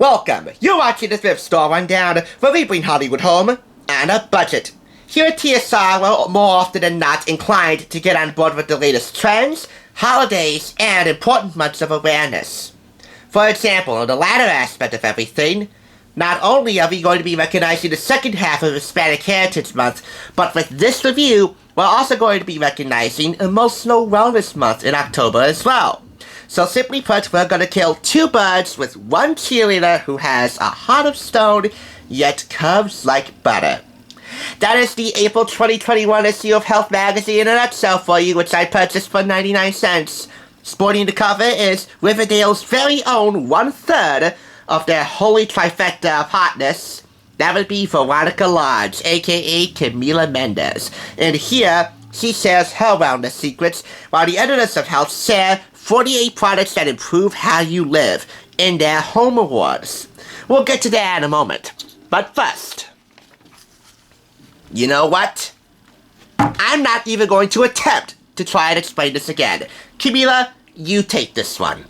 Welcome! You're watching the Thrift Store Rundown, where we bring Hollywood home on a budget. Here at TSR, we're more often than not inclined to get on board with the latest trends, holidays, and important months of awareness. For example, in the latter aspect of everything, not only are we going to be recognizing the second half of Hispanic Heritage Month, but with this review, we're also going to be recognizing Emotional Wellness Month in October as well. So simply put, we're gonna kill two birds with one cheerleader who has a heart of stone, yet curves like butter. That is the April 2021 issue of Health Magazine in a nutshell for you, which I purchased for 99 cents. Sporting the cover is Riverdale's very own one-third of their holy trifecta of hotness. That would be Veronica Lodge, aka Camila Mendes. And here, she shares her wellness secrets, while the editors of Health share 48 products that improve how you live in their home awards. We'll get to that in a moment. But first, you know what? I'm not even going to attempt to try and explain this again. Camila, you take this one.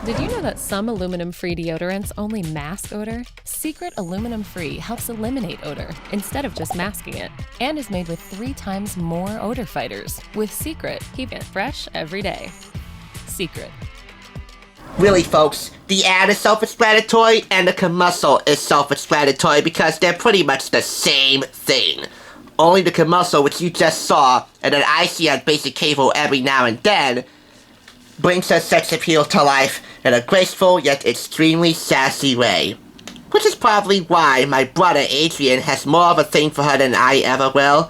Did you know that some aluminum-free deodorants only mask odor? Secret Aluminum-Free helps eliminate odor instead of just masking it, and is made with 3 times more odor fighters. With Secret, keep it fresh every day. Secret. Really, folks, the ad is self-explanatory and the commercial is self-explanatory because they're pretty much the same thing. Only the commercial, which you just saw and that I see on basic cable every now and then, brings her sex appeal to life in a graceful yet extremely sassy way. Which is probably why my brother Adrian has more of a thing for her than I ever will,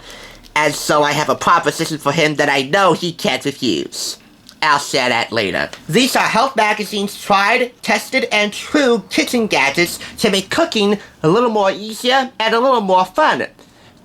and so I have a proposition for him that I know he can't refuse. I'll share that later. These are Health Magazine's tried, tested, and true kitchen gadgets to make cooking a little more easier and a little more fun.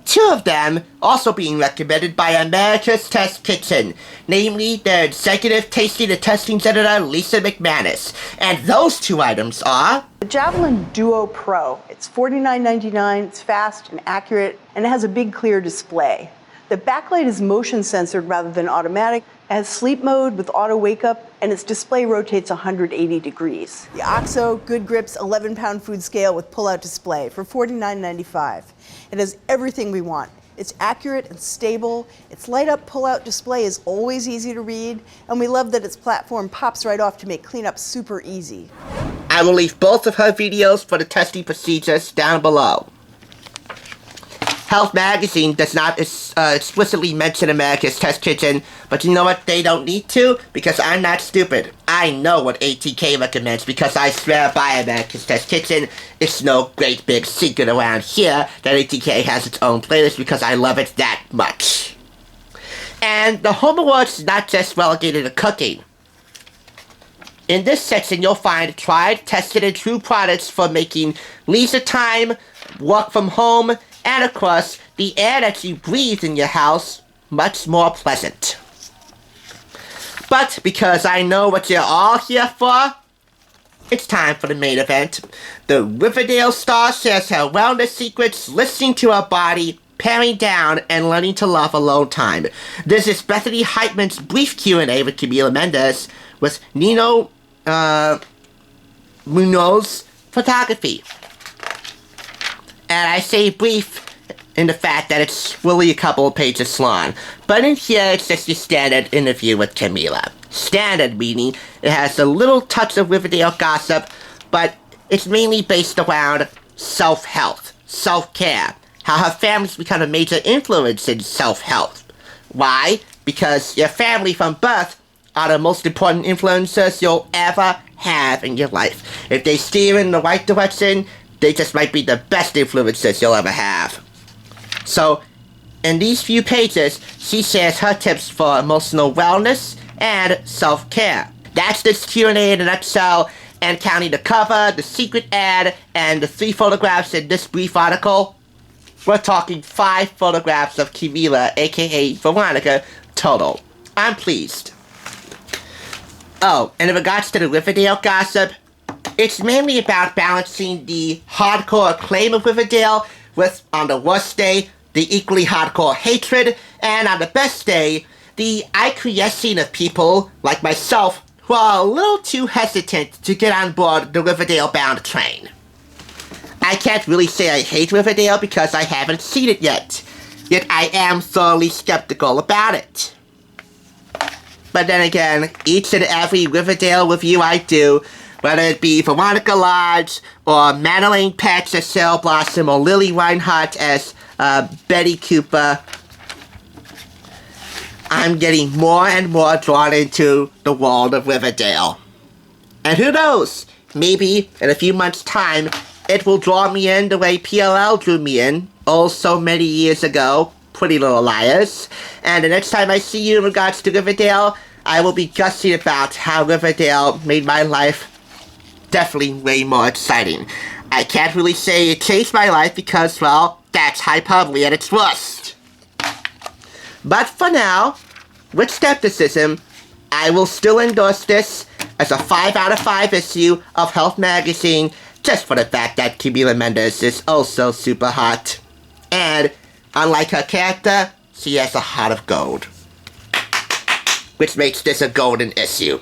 2 of them also being recommended by America's Test Kitchen, namely their executive tasting and testing editor, Lisa McManus. And those 2 items are the Javelin Duo Pro. It's $49.99, it's fast and accurate, and it has a big clear display. The backlight is motion censored rather than automatic. It has sleep mode with auto wake up, and its display rotates 180 degrees. The OXO Good Grips 11-pound food scale with pull-out display for $49.95. It has everything we want. It's accurate and stable. Its light-up pull-out display is always easy to read, and we love that its platform pops right off to make cleanup super easy. I will leave both of her videos for the testing procedures down below. Health Magazine does not explicitly mention America's Test Kitchen, but you know what? They don't need to, because I'm not stupid. I know what ATK recommends, because I swear by America's Test Kitchen. It's no great big secret around here that ATK has its own playlist, because I love it that much. And the Home Awards is not just relegated to cooking. In this section, you'll find tried, tested, and true products for making leisure time, work from home, and of course, the air that you breathe in your house much more pleasant. But because I know what you're all here for, it's time for the main event. The Riverdale star shares her wellness secrets, listening to her body, paring down, and learning to love alone time. This is Bethany Heitman's brief Q&A with Camila Mendes with Nino Munoz Photography. And I say brief in the fact that it's really a couple of pages long. But in here, it's just your standard interview with Camila. Standard meaning it has a little touch of Riverdale gossip, but it's mainly based around self-health, self-care, how her family's become a major influence in self-health. Why? Because your family from birth are the most important influencers you'll ever have in your life. If they steer in the right direction, they just might be the best influencers you'll ever have. So, in these few pages, she shares her tips for emotional wellness and self-care. That's this Q&A in a nutshell, and counting the cover, the secret ad, and the 3 photographs in this brief article, we're talking 5 photographs of Camila, aka Veronica, total. I'm pleased. Oh, and in regards to the Riverdale gossip, it's mainly about balancing the hardcore acclaim of Riverdale with, on the worst day, the equally hardcore hatred, and on the best day, the acquiescing of people like myself who are a little too hesitant to get on board the Riverdale-bound train. I can't really say I hate Riverdale because I haven't seen it yet I am thoroughly skeptical about it. But then again, each and every Riverdale review I do, whether it be Veronica Lodge, or Madeline Petch as Sarah Blossom, or Lily Reinhardt as Betty Cooper, I'm getting more and more drawn into the world of Riverdale. And who knows, maybe in a few months' time, it will draw me in the way PLL drew me in, oh so many years ago, Pretty Little Liars. And the next time I see you in regards to Riverdale, I will be gushing about how Riverdale made my life definitely way more exciting. I can't really say it changed my life because, well, that's hyperbole at its worst. But for now, with skepticism, I will still endorse this as a 5 out of 5 issue of Health Magazine, just for the fact that Camila Mendes is also super hot. And, unlike her character, she has a heart of gold. Which makes this a golden issue.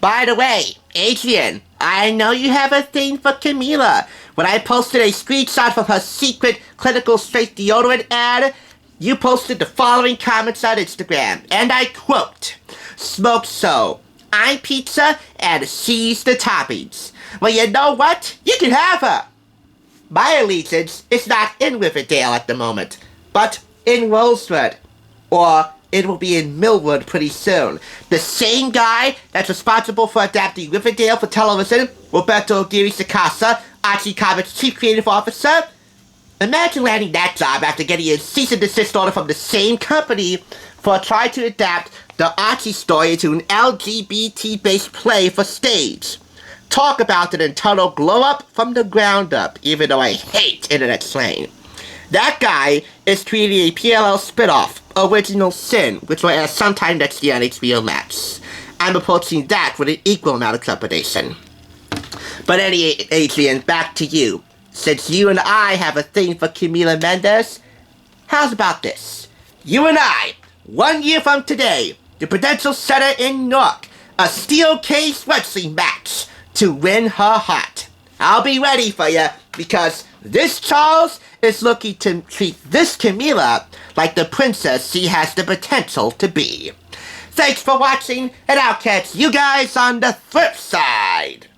By the way, Adrian, I know you have a thing for Camila. When I posted a screenshot from her secret clinical straight deodorant ad, you posted the following comments on Instagram, and I quote, "Smoke so, I'm pizza, and she's the toppings. Well, you know what? You can have her." My allegiance is not in Riverdale at the moment, but in Rosewood. Or it will be in Millwood pretty soon. The same guy that's responsible for adapting Riverdale for television, Roberto Sacasa, Archie Comics' chief creative officer. Imagine landing that job after getting a cease and desist order from the same company for trying to adapt the Archie story into an LGBT-based play for stage. Talk about an internal glow-up from the ground up, even though I hate internet slang. That guy is creating a PLL spin-off, Original Sin, which will air sometime next year on HBO Max. I'm approaching that with an equal amount of trepidation. But anyway, Adrian, back to you. Since you and I have a thing for Camila Mendes, how's about this? You and I, 1 year from today, the Prudential Center in Newark, a steel cage wrestling match to win her heart. I'll be ready for you, because this Charles is looking to treat this Camila like the princess she has the potential to be. Thanks for watching, and I'll catch you guys on the flip side.